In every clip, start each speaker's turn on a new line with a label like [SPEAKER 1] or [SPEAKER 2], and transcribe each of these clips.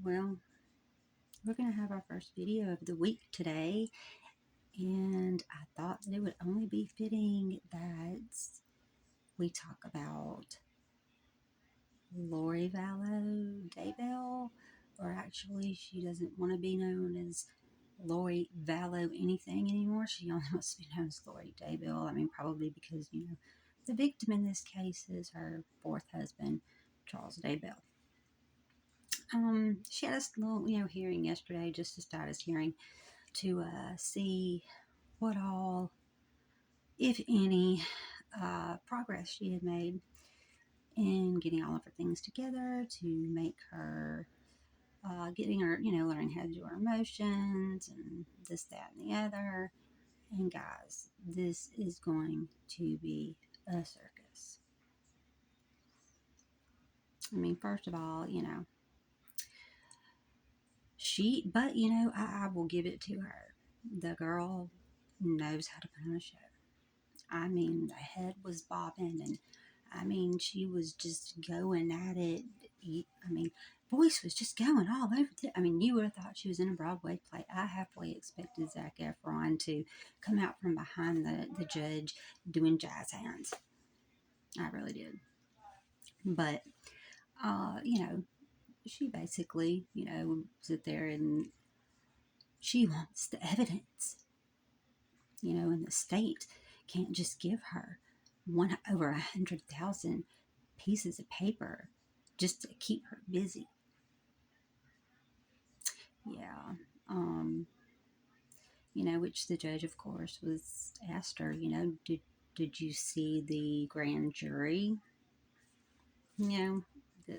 [SPEAKER 1] Well, we're going to have our first video of the week today, and I thought that it would only be fitting that we talk about Lori Vallow Daybell, or actually, she doesn't want to be known as Lori Vallow anything anymore. She only wants to be known as Lori Daybell. I mean, probably because, the victim in this case is her fourth husband, Charles Daybell. She had a little, hearing yesterday, just a status hearing, to see what all, if any, progress she had made in getting all of her things together to make her, getting her, learning how to do her emotions and this, that, and the other. And guys, this is going to be a circus. I mean, first of all, I will give it to her. The girl knows how to put on a show. I mean, the head was bobbing, and I mean, she was just going at it. I mean, voice was just going all over. I mean, you would have thought she was in a Broadway play. I halfway expected Zac Efron to come out from behind the judge doing jazz hands. I really did. But, she basically, sit there and she wants the evidence, and the state can't just give her over 100,000 pieces of paper just to keep her busy. Yeah. Which the judge, of course, was asked her, did you see the grand jury?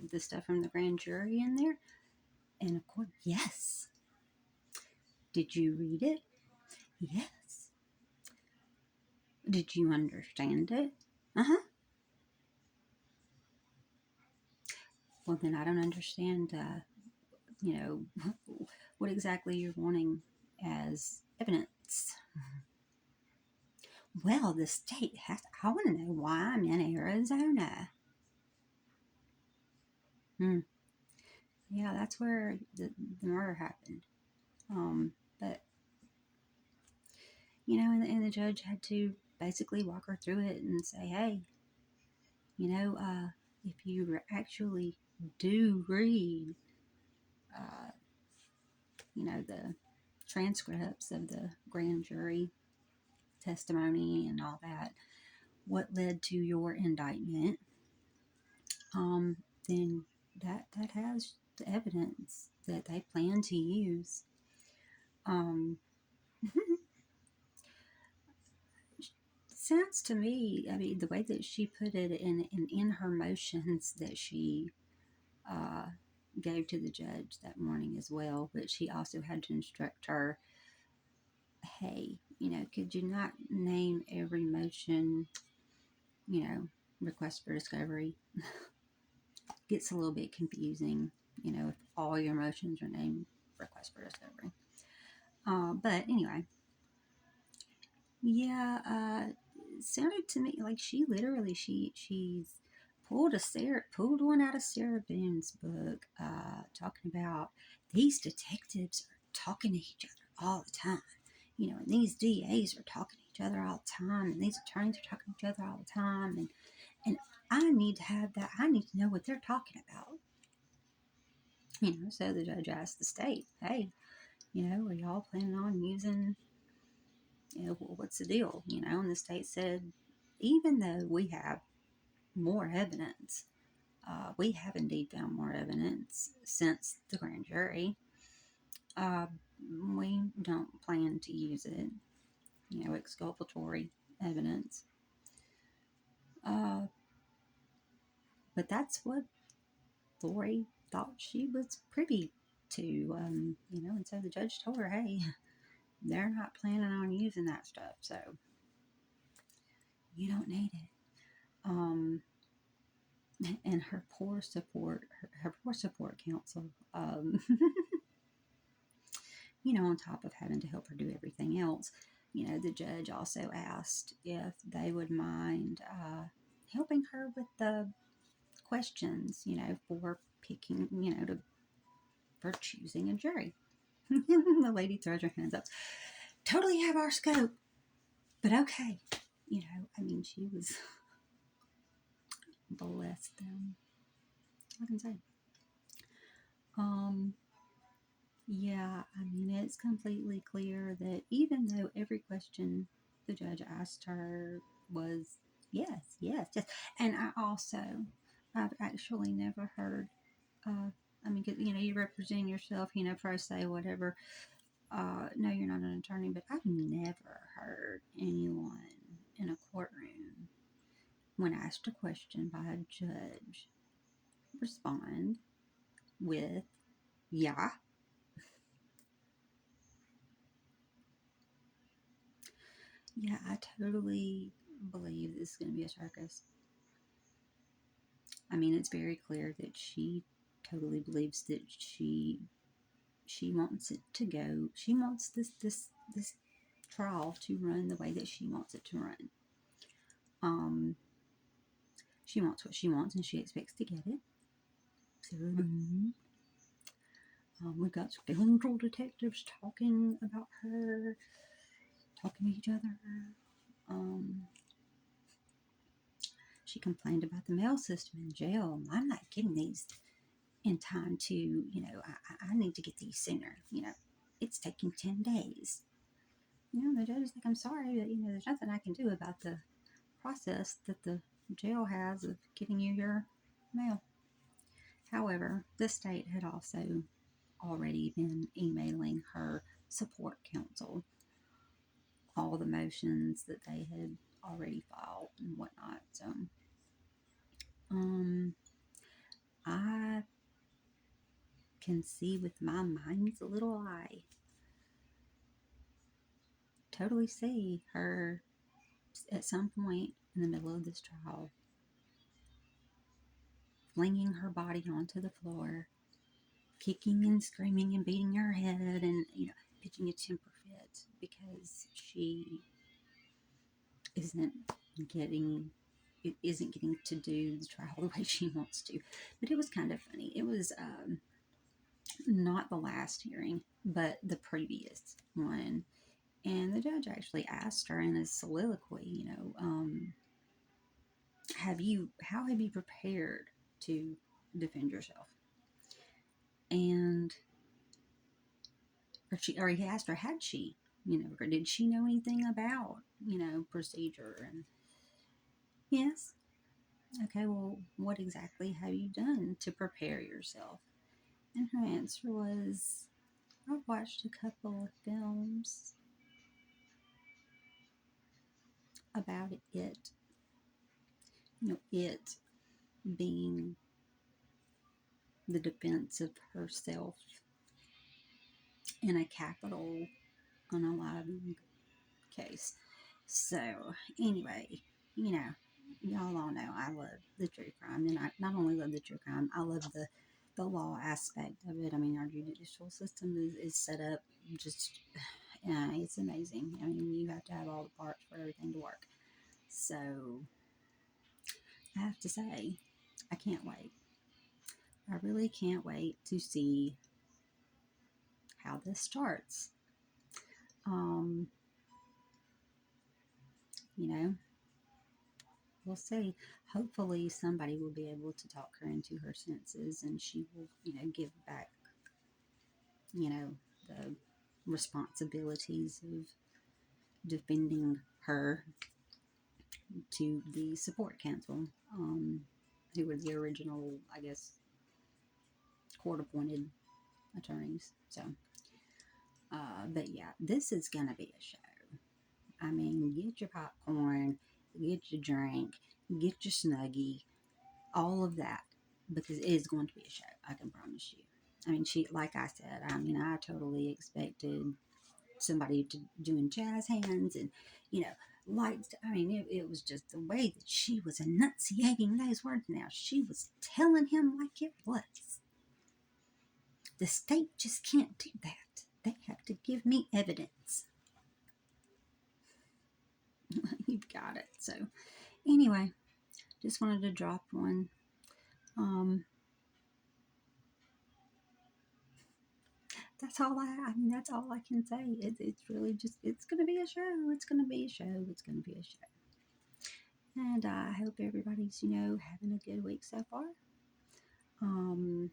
[SPEAKER 1] The stuff from the grand jury in there? And of course, yes. Did you read it? Yes. Did you understand it? Uh-huh. Well, then I don't understand, what exactly you're wanting as evidence. Well, the state has, I want to know why I'm in Arizona. Yeah, that's where the murder happened. But, and the judge had to basically walk her through it and say, hey, if you actually do read, the transcripts of the grand jury testimony and all that, what led to your indictment, then that has the evidence that they plan to use. Sounds to me, I mean, the way that she put it in her motions that she gave to the judge that morning as well, but she also had to instruct her, hey, could you not name every motion, request for discovery? Gets a little bit confusing, if all your motions are named request for discovery. But anyway, yeah, it sounded to me like she literally she's pulled one out of Sarah Boone's book, talking about these detectives are talking to each other all the time, and these DAs are talking to each other all the time, and these attorneys are talking to each other all the time, and I need to have that. I need to know what they're talking about. So the judge asked the state, hey, are y'all planning on using, what's the deal? And the state said, even though we have more evidence, we have indeed found more evidence since the grand jury. We don't plan to use it, exculpatory evidence. But that's what Lori thought she was privy to, and so the judge told her, hey, they're not planning on using that stuff, so you don't need it. And her poor support counsel, on top of having to help her do everything else, the judge also asked if they would mind helping her with the questions, for picking, for choosing a jury. The lady throws her hands up. Totally have our scope, but okay. I mean, she was bless them. I can say. Um, yeah, I mean, it's completely clear that even though every question the judge asked her was yes, yes, yes, and I've actually never heard. I mean, 'cause, you're representing yourself, pro se, whatever. No, you're not an attorney, but I've never heard anyone in a courtroom, when asked a question by a judge, respond with, yeah. Yeah, I totally believe this is going to be a circus. I mean, it's very clear that she totally believes that she wants it to go. She wants this trial to run the way that she wants it to run. She wants what she wants, and she expects to get it. So, we've got scoundrel detectives talking about her, talking to each other. She complained about the mail system in jail. I'm not getting these in time to, I need to get these sooner. It's taking 10 days. The judge is like, I'm sorry, but, there's nothing I can do about the process that the jail has of getting you your mail. However, the state had also already been emailing her support counsel all the motions that they had already filed and whatnot. So, I can see with my mind's little eye, totally see her at some point in the middle of this trial flinging her body onto the floor, kicking and screaming and beating her head, and pitching a temper fit because she isn't getting to do the trial the way she wants to. But it was kind of funny. It was not the last hearing, but the previous one. And the judge actually asked her in a soliloquy, how have you prepared to defend yourself? And or he asked her, had she, or did she know anything about, procedure? And yes. Okay, well, what exactly have you done to prepare yourself? And her answer was, I've watched a couple of films about it. It being the defense of herself in a capital unaliving case. So, anyway, y'all all know I love the true crime. And I not only love the true crime, I love the law aspect of it. I mean, our judicial system is set up just, it's amazing. I mean, you have to have all the parts for everything to work. So, I have to say, I can't wait. I really can't wait to see how this starts. You know, we'll see. Hopefully, somebody will be able to talk her into her senses, and she will, give back, the responsibilities of defending her to the support counsel, who were the original, I guess, court-appointed attorneys. So, but yeah, this is gonna be a show. I mean, get your popcorn, get your drink, get your Snuggie, all of that, because it is going to be a show. I can promise you. I mean, like I said, I mean, I totally expected somebody to doing jazz hands and, lights. I mean, it was just the way that she was enunciating those words. Now, she was telling him like it was. The state just can't do that. They have to give me evidence. You've got it. So, anyway, just wanted to drop one. Um, that's all I mean, that's all I can say. It's really just, it's going to be a show. It's going to be a show. It's going to be a show. And I hope everybody's, having a good week so far. Um,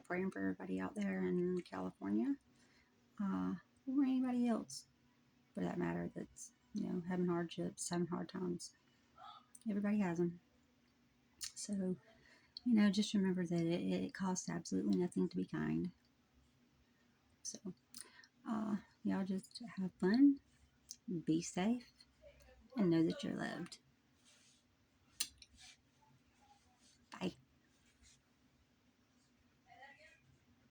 [SPEAKER 1] praying for everybody out there in California, or anybody else for that matter that's, having hardships, having hard times. Everybody has them. So, just remember that it costs absolutely nothing to be kind. So, y'all just have fun, be safe, and know that you're loved.